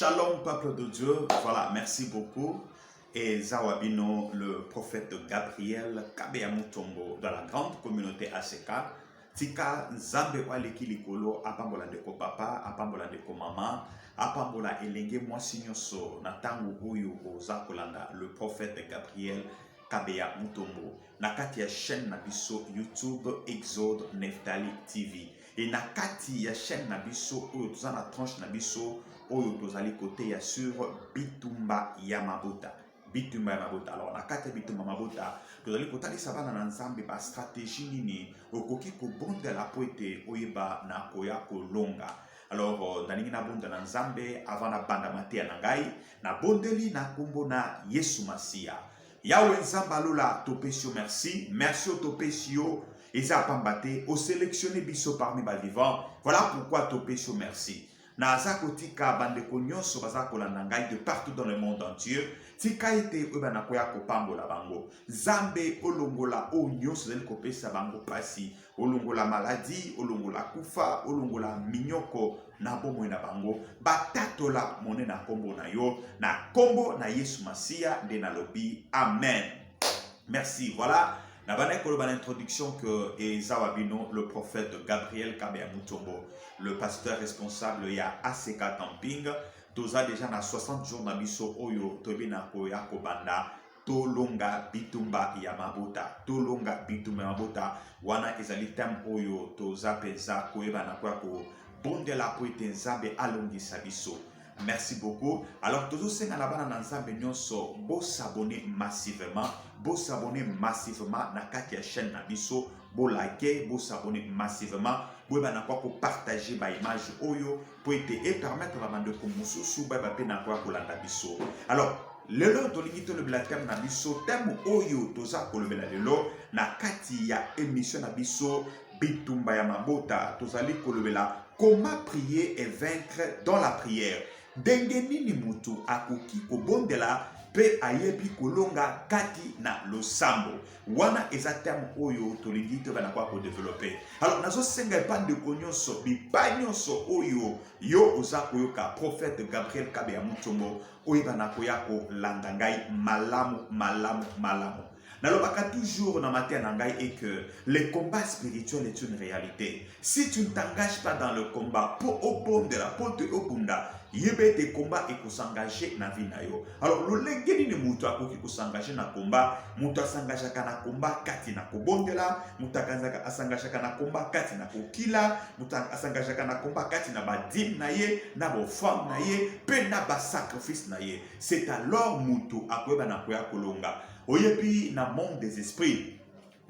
Shalom, peuple de Dieu. Voilà, merci beaucoup. Et Zawabino, le prophète Gabriel Kabea Mutombo, dans la grande communauté ACK. Tika Zambe Waleki Likolo, Apambola Ndeko Papa, Apambola Ndeko Mama, Apambola Elenge Mwasinyoso, Natangu Uyu Ozakolanda, le prophète Gabriel Kabea Mutombo. Nakati ya chaîne Nabiso YouTube Exode Neftali TV. Et nakati ya chaîne Nabiso, Oyo Tuzana tranche Nabiso, Oyo Tozali côté ya sur Bitumba Yamabota. Bitumba Yamabota. Alors, nakati ya Bitumba Yamabota, tozali kotali sabana na nzambe ba stratégie nini okoki ko bonda la poete oyeba na koya kolonga. Alors, nalingi na bonda na nzambe avant na banda matea na ngai na bondeli na kombo na Yesu Masia. Yahweh nzamba lola topesio merci. Merci au topesio. Eza pambate au sélectionner biso parmi ba vivants. Voilà pourquoi topesio merci. Na azakotika bandeko nyonso bazakolanda ngai de partout dans le monde entier. Tika ete oyo banakoya kopambola bango. Zambe olongola o nyonso zeli kopesa bango pasi. Olongola maladie, olongola kufa, olongola minyoko na bomoi na bango. Batatola mone na kombo na yo. Na kombo na Yesu Masia nde na lobi. Amen. Merci. Voilà. N'a pas l'introduction que Ezawabino, le prophète Gabriel Kabea Mutombo, le pasteur responsable, il y a ACK Camping, toza déjà na 60 jours na biso oyo tobina koya kobanda tolonga bitumba yamabota tolonga bitumba yamabota wana ezali tam oyo toza peza koyeba na kwa ko bondela po ete nzambe alongisa biso. Merci beaucoup. Alors, toujours c'est dans la bande ensemble nyonso bo s'abonner massivement, na kati ya chaîne na biso, bo liker, bo s'abonner massivement, bo ba na kwa ko partager ba image oyo pour être et permettre la bande ko mususu ba pe na kwa ko landa biso. Alors, lelo tolingi to le blatem na biso thème oyo toza ko le lelo na kati ya émission na biso Bitumba ya mabota tozali ko le comment prier et vaincre dans la prière. Denge nini mutu akoki kobondela pe ayebi kolonga kati na losambo wana eza terme oyo tolingi to bana kwa ko développer. Alors nazo senga epande ko nyonso bipa nyonso oyo yo oza koyoka prophète Gabriel Kabea Mutombo oyo bana koya ko landa ngai malamu. Nalobaka toujours dans ma terre nangai et que le combat spirituel est une réalité. Si tu ne t'engages pas dans le combat pour obondela, pour te obunda, yebe te combat et pour s'engager na vie na yo. Alors le lengeni ni mutu akoki ko s'engager na combat, mutu s'engager na combat kati na kobondela, mutu s'engager na combat kati na kokila, mutu s'engager na combat kati na ba dîme na ye, na bo femme na ye, pe na ba sacrifice na ye. C'est alors mutu akoyeba na koya kolonga. Oyebi na monde des esprits,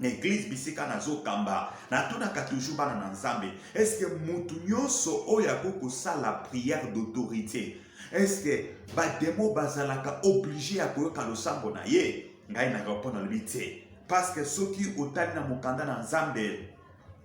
l'église bisika nazo kamba, na tonaka toujours bana na nzambe. Est-ce que mutu nyonso oya koko sala prière d'autorité? Est-ce que ba demo bazalaka obligé à koyoka losambo na ye? Ngai na répondre le té. Parce que soki otali na mokanda na nzambe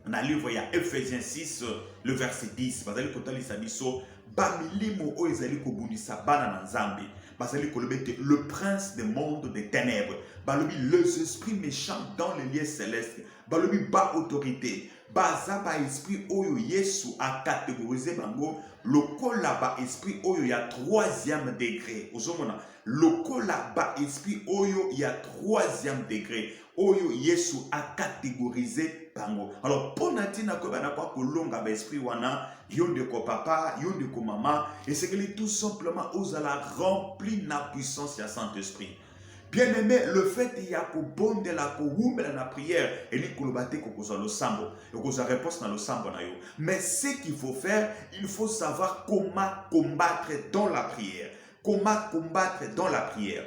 na livre ya Ephésiens 6 le verset 10 bazali kotali sabiso ba milimo o ezali kobundisa bana na nzambe. Basali kolobete le prince des mondes des ténèbres. Balobi les esprits méchants dans les lieux célestes. Balobi ba autorité. Baza ba esprit oyo Yesu a catégorisé bango. Lokola ba esprit oyo ya 3e degré. Ozomona. Lokola ba esprit oyo ya 3e degré. Oyo Yesu a catégorisé bango. Alors pour natina ko bana kwa kolonga ba esprit wana yonde ko papa, yonde ko maman et c'est que tout simplement osala rempli na puissance ya Saint-Esprit. Bien aimé, le fait il y a ko bonde la ko wumbela na prière et li kolobate ko koza lo sambo. Et koza réponse na lo sambo na yo. Mais ce qu'il faut faire, il faut savoir comment combattre dans la prière. Comment combattre dans la prière.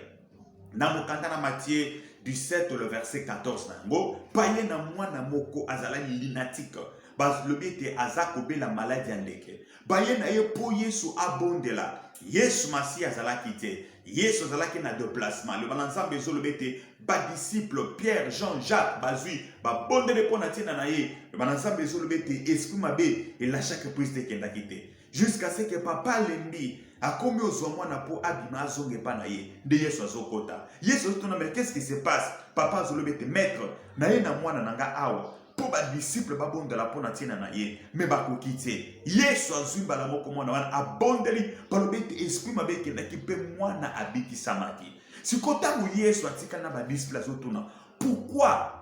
Na mokanda na Matthieu 17 le verset 14 nango paye na mwana moko azala lunatique bas le bete azako be la maladie andeke baye na ye po Yesu abondela Yesu Masi azala kite Yesu azala ki na déplacement le balanzambe zo le bete ba disciple Pierre Jean Jacques bazui ba bondele pona tina na ye le balanzambe zo le bete esprit mabe et la chaque prise de kenda kite jusqu'à ce que papa lembi a combien aux mwana po abima zonge pa na ye de Yesu azokota Yesu tona mais qu'est-ce qui se passe papa zolobete maître na ye na mwana nanga awa po ba disciple ba bondela pona tina na ye mais ba kokite Yesu azumba la moko mwana wana abondeli balobete esprit mabe kendaki pe mwana abikisamaki. Sikota Yesu atika na badisciples azotuna. Pourquoi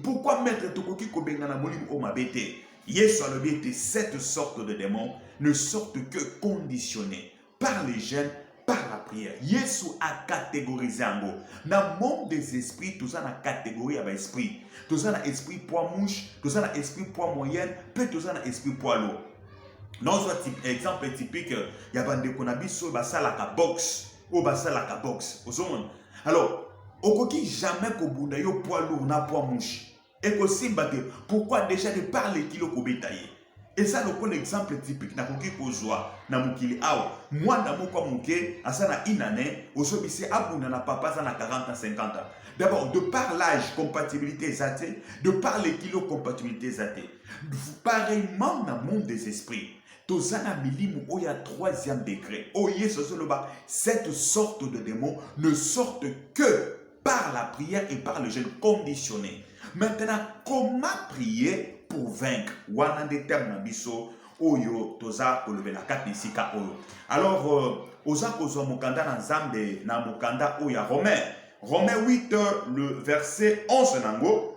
pourquoi mettre tokoki kobenga na molimo o mabete? Yesu alobi ete cette sorte de démons ne sortent que conditionnés par les gènes, par la prière. Yesu a catégorisé en gros. Dans le monde des esprits, tout ça na catégorie avec esprit. Tout ça na esprit poids mouche, tout ça na esprit poids moyenne, peut tout ça na esprit poids lourd. Dans un exemple typique, il y a des konabiso basa la box ou basa la box. Alors, okoki jamais kobunda yo poids lourd na poids mouche. Et que simba pourquoi déjà de parler kilo kobetaye. Et ça, le exemple typique, na koki kozwa na mukili awa. Moi, na moko muke, asana inane, osobisi abuna na papa za na 40 à 50 ans. D'abord, de par l'âge, compatibilité zate, de par les kilos, compatibilité zate. Pareillement, dans le monde des esprits, tozana milimu oya 3e degré. Oye, cette sorte de démons ne sortent que par la prière et par le jeûne conditionné. Maintenant, comment prier pour vaincre? Wana de termes na biso oyo toza kolobela katisika oyo. Alors oza kozwa mokanda na nzambe na mokanda oya Romains 8 le verset 11 nango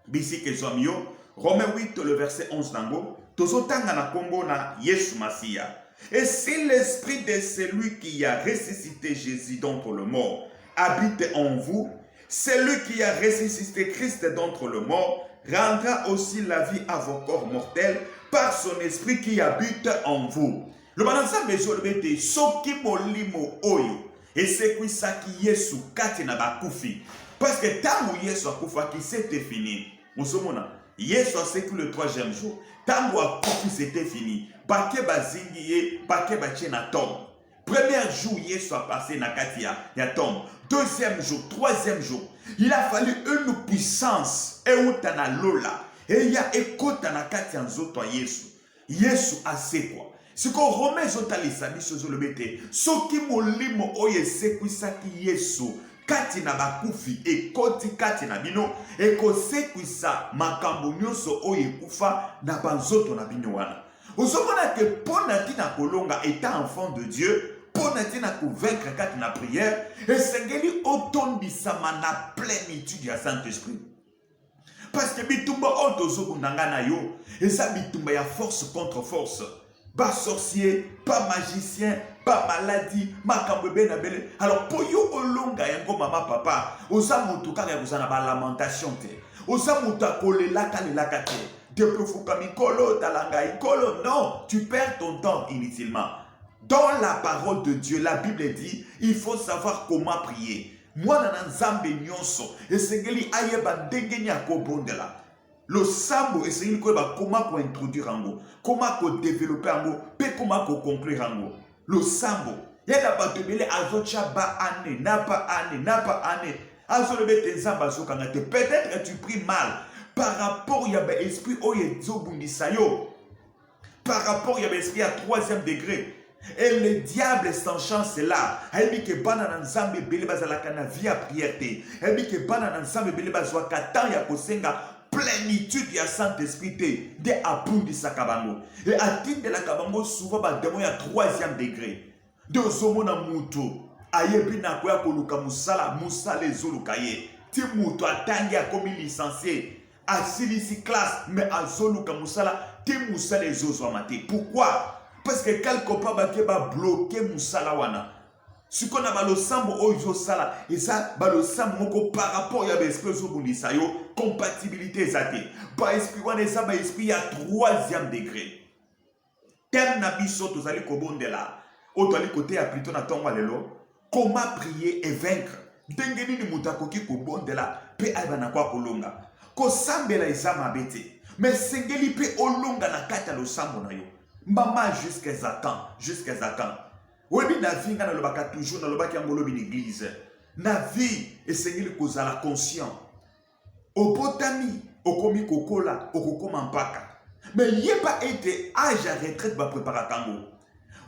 bisi kezwamio. Romains 8 le verset 11 nango tozotanga na kombo na Yesu Masia. Et si l'esprit de celui qui a ressuscité Jésus d'entre le mort habite en vous, celui qui a ressuscité Christ d'entre le mort rendra aussi la vie à vos corps mortels par son esprit qui habite en vous. Le balança besoin de soki molimo oyo et c'est quoi ça qui Yesu kati na bakufi parce que tant où Yesu akufa qui c'était fini. Musomona Yesu a sécu le 3e jour. Tant où akufi c'était fini. Bake bazingiye, bake bache na tombe. Premier jour, Yesu a passé na katia, ya tombe. 2e jour, 3e jour, il a fallu une puissance. Et utana lola. Et il y a ekota na katia nzoto Yesu. Yesu a c'est quoi? Ce qu'on remet zotalisa biso zolobete. Soki molimo oye sekwisaki Yesu. Kati na bakufi e koti kati na bino. E ko sekwisa makambo nyonso oye kufa na banzoto na bino wana. Ozomona que Ponatina Kolonga étant enfant de Dieu, Ponatina convaincre quand na prière, et Sengeli otondisama na plénitude du Saint-Esprit. Parce que bitumba otozo nangana yo, et ça bitumba ya force contre force. Pas sorcier, pas magicien, pas maladie, makambo benabele. Alors pour yo olonga yango mama papa, oza mutu kaka ya kozana ba lamentation te. Oza mutu akolela kalela kate. Non, tu perds ton temps inutilement. Dans la parole de Dieu, la Bible dit, il faut savoir comment prier. Moi, dans Nzambe nyonso, et sengeli ayeba ndengeni akobondela. Le sambo, et sengeli koyeba comment ko introduire ango, comment ko développer ango, pe comment ko conclure ango. Le sambo, yeda batebele azocha ba ane, napa ane. Azolebe nzamba azokanga te. Peut-être que tu pries mal. Par rapport à l'esprit par rapport à l'esprit à 3e degré. Et le diable sans chance est là. Il dit que banana nzambe bele bazalaka na vie à prière. Il dit que banana nzambe bele bazwaka tant ya kosenga plénitude ya Saint-Esprit de apundi sakabango. Et atteindre de la kabango souvent ba démon ya 3e degré. De zomona muto ayebi na koya koluka musala ezolukaye. Ti muto atangi akomi licencié. Asilisi classe, mais azoluka musala, te musala ezozwamate. Pourquoi? Parce que quelque part va bloquer musala wana. Ce qu'on a balo sambo oyo sala, et ça balo sambo moko par rapport ya esprit zobundisa yo, compatibilité zate. Ba esprit wana ça ba esprit ya 3e degré. Thème na biso tozali kobondela. Otali côté ya plutôt na tongo lelo, comment prier et vaincre. Dengeni ni mutakoki kobondela pe ayba kwa kolonga. Ko sambela izama bete. Mais sengeli pe olonga na kata lo sambo na yo. Mama jusqu'à Zatan. Webi na vie na lobaka toujours na lobaki ngolobi l'église. Na vie et sengeli kozala conscient. Opotami, okomi kokola, okokoma mpaka. Mais yeba été âge à retraite ba préparatango.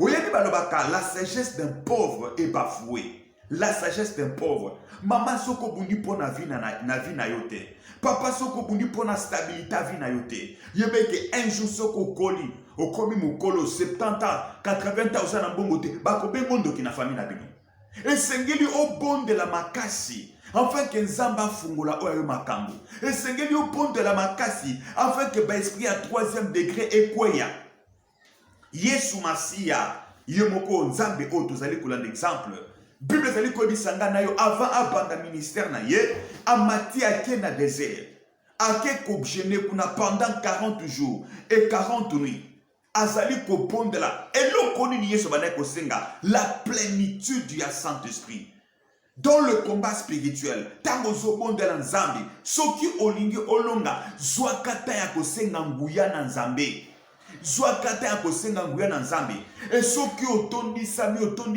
Oyebi ba lobaka la sagesse d'un pauvre est bafouée. La sagesse d'un pauvre. Maman soko bundi pour na vie na yote. Papa soko bundi pour na stabilité vie na yote. Yebeke un jour soko koli. Okomi mukolo 70 ans, 80 ans na bongo te. Bako be mondo ki na famille na bino. Et sengeli au bon de la makasi. Afin que Nzamba fungola oyo makambo. Et sengeli au bon de la makasi. Afin que ba esprit à 3e degré ekweya. Yesu Masia. Yemoko Nzambe o tozali kolanda exemple. Bible zali ko bisanga na yo avant abanda ministère na ye, amati ake na désert. Ake ko bjene kuna pendant 40 jours et 40 nuits. Azali ko pondela eloko ni Yesu bana ko senga la plénitude du Saint-Esprit. Dans le combat spirituel, tango zo bondela Nzambe, soki olingi olonga zwakata ya ko senga nguya na Nzambe. Zwakata ya kosenga nguya na Nzambe. Et soki otondi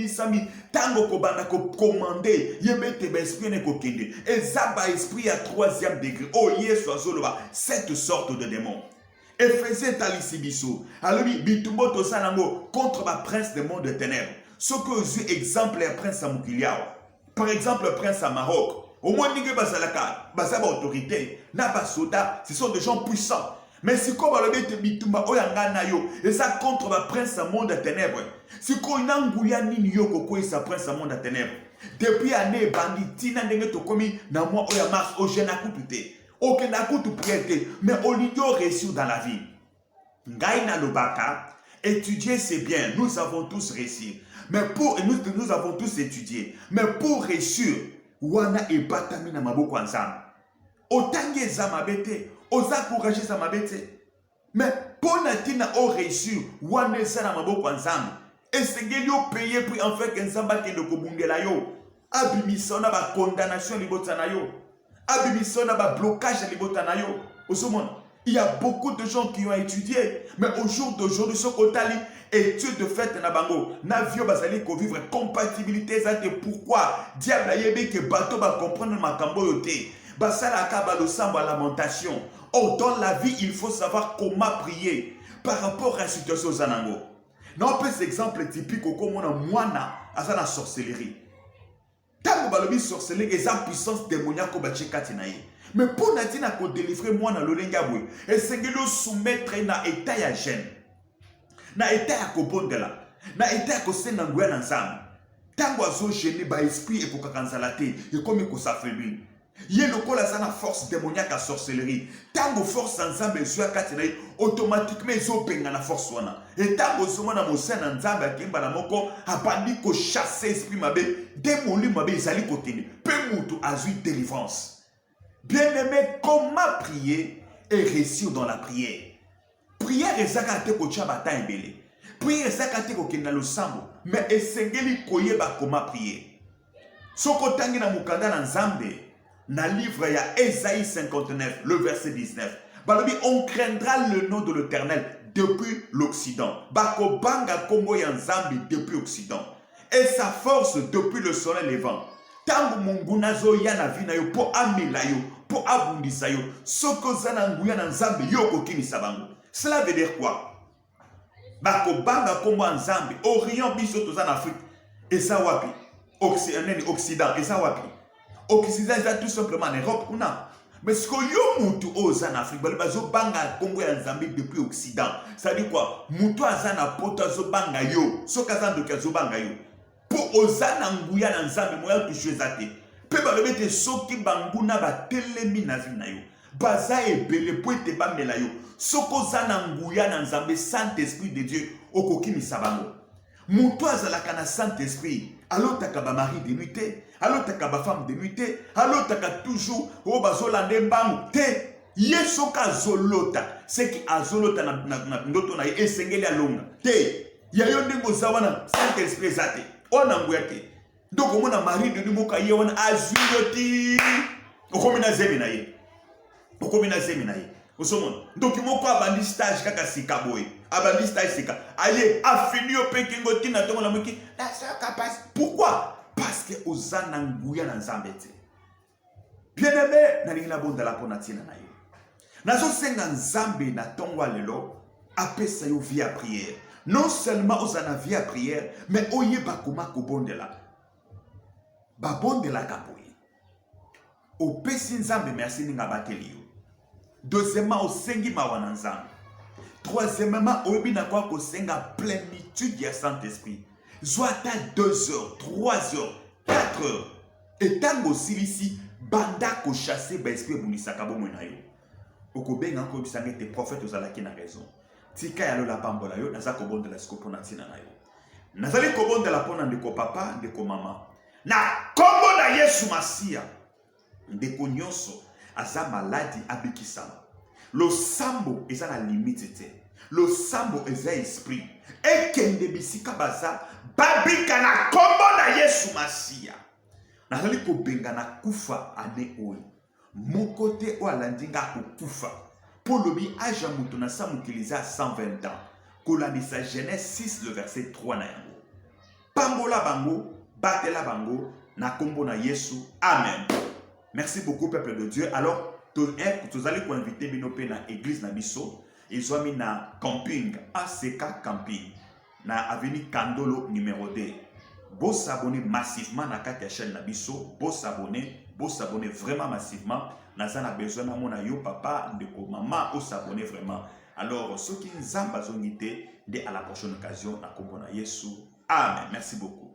sami tango kobanda ko commander yebete ba esprit ne kokende. Ezaba esprit à 3e degré. Oh Yesu azoloba cette sorte de démon. Ephésiens talisibiso. Alors bitumbo to sanango contre ba prince des mondes de ténèbres. Soki ozu exemple ya prince Amukiliao. Par exemple le prince à Maroc. Au moins nige basalaka, basaba autorité, na basoda, ce sont des gens puissants. Mais si comme le bête bitumba oyanga yo et ça contre le prince à monde de ténèbres. Si ko nanguya nini yo koko sa prince à monde de ténèbres. Depuis année banditi na ndenge to komi na moi oya mars au jena kupute. Aucun akutu prière mais au lieu réussir dans la vie. Ngai na lobaka, étudier c'est bien, nous avons tous réussi. Mais pour nous avons tous étudié, mais pour réussir, wana e batami na maboko nzambe. Otangi zamabete osa courage sa mabete. Mais pour natina au réussir, wane sa na maboko nzambe. Et sengeli o payer puis en fait que nzamba ke de kobungela yo. Abimisona ba condamnation libota na yo. Abimisona ba blocage libota na yo. Osomona, il y a beaucoup de gens qui ont étudié, mais au jour d'aujourd'hui ce kotali étude de fait na bango na vio bazali ko vivre compatibilité zate. Pourquoi diable a yebe que bateau va comprendre makambo yote. Basala akaba lo sambo à lamentation. Oh, dans la vie, il faut savoir comment prier par rapport à la situation zanango. Non, peu exemple typique au comme on a moana à la sorcellerie. Tant que balobi sorcellerie, et sa puissance démoniaque au bachekati naïe. Mais pour natina ko délivrer moana l'olengabwe, et sengelo soumettre na état ya gêne. Na état ya kobondela, na état ya kosenga nguya na nzambe. Tango azo gêné ba esprit et kokakanzalate, et comme ko s'affaiblit. Yé lokola sana force démoniaque à sorcellerie. Tango force ensemble soit katinai automatiquement zo penga na force wana. Et tango soma na mosana nzambe akimba na moko abandi ko chasser esprit mabe, démoli mabe izali kotene. Pe mutu azui délivrance. Bien-aimé, comment prier et réussir dans la prière? Prière ezaka te ko chabata ebele. Prière ezaka te ko kenda lo sambo, mais esengeli koyeba comment prier. Soko tangi na mukanda na nzambe. Na livre ya Ésaïe 59, le verset 19. Balobi, on craindra le nom de l'Éternel depuis l'Occident. Bako banga Kongo ya Nzambi depuis l'Occident. Et sa force depuis le soleil levant. Tangu munguna zo ya na vina yo po amela yo, po abundisa yo. Soko zana nguya na Nzambi yo kokini sabango. Cela veut dire quoi? Bako banga Kongo ya Nzambi. Orient biso toza en Afrique. Et ça wapi? Occident. Et ça wapi? Occident est tout simplement en Europe. Mais ce que yo mutu oza en Afrique, bazo banga Congo ya Nzambe depuis Occident. Ça dit quoi? Mutu azana poto zo banga yo. So kazan do kazo banga yo. Po ozana nguya na Nzambe moya toucher zate. Pe balobete soki banguna ba telemi na vina yo. Baza ebele po ete bamela yo. Soko zana nguya na Nzambe Saint-Esprit de Dieu okoki misabango. Mutu azalaka na Saint-Esprit. Alors t'as ba mari de nuit, alors t'as ba femme de nuit, alors t'as toujours au bazolande mbang te yesoka zolota c'est qui azolota na ndoto na esengeli alonga te ya yonde mozawana Saint-Esprit zate ona nguyate donc mona mari de nuit moka yona azuyoti okomina zemi na ye osomona donc moko abandi stage kaka sikaboy abandi stage sika aye afini opekingo tina tongo la moki na ça capable. Pourquoi? Parce que ozana nguya na Nzambe te. Bien-aimé na lingina bonda la ponatina na yo. Nazo senga Nzambe na tongo lelo apesa yo via prière. Non seulement ozana via prière, mais oyeba koma kobondela. babondelaka boye opesi nzambe merci ninga bateli yo. Deuxièmement, osengi mawa na nzambe. Troisièmement, oyebi na kwa kosenga plénitude ya Saint-Esprit. Zwa ata 2 heures, 3 heures, 4 heures. Etango silisi banda ko chasser ba esprit bunisaka bomwe na yo. Okobenga ko bisange te prophète ozalaki na raison. Tika ya lola pambola yo naza ko bondela sikopo na tina na yo. Nazali ko bondela pona ndeko papa, ndeko mama. Na kombo na Yesu Masia. Ndeko nyonso aza maladi abikisama. Lo sambo eza na limite te. Lo sambo eza esprit. Ekende bisika baza babika na kombo na Yesu Masia. Nazali ko benga na kufa ane oyo. Mon côté o alandinga kufa. Polobi aja mutu na sa mukiliza 120 ans. Kolandisa Genèse 6 le verset 3 na yango. Pambola bango, batela bango na kombo na Yesu. Amen. Merci beaucoup peuple de Dieu. Alors tu allez inviter binope na église na biso. Ils ont mis na camping ACK camping na avenue Kandolo numéro 2. Bo s'abonner massivement na kati ya chaîne na biso. Bo s'abonner vraiment massivement. Nazana besoin na mona yo papa ndeko maman o s'abonner vraiment. Alors ceux qui nzamba zongité dès à la prochaine occasion na kombo na Yesu. Amen. Merci beaucoup.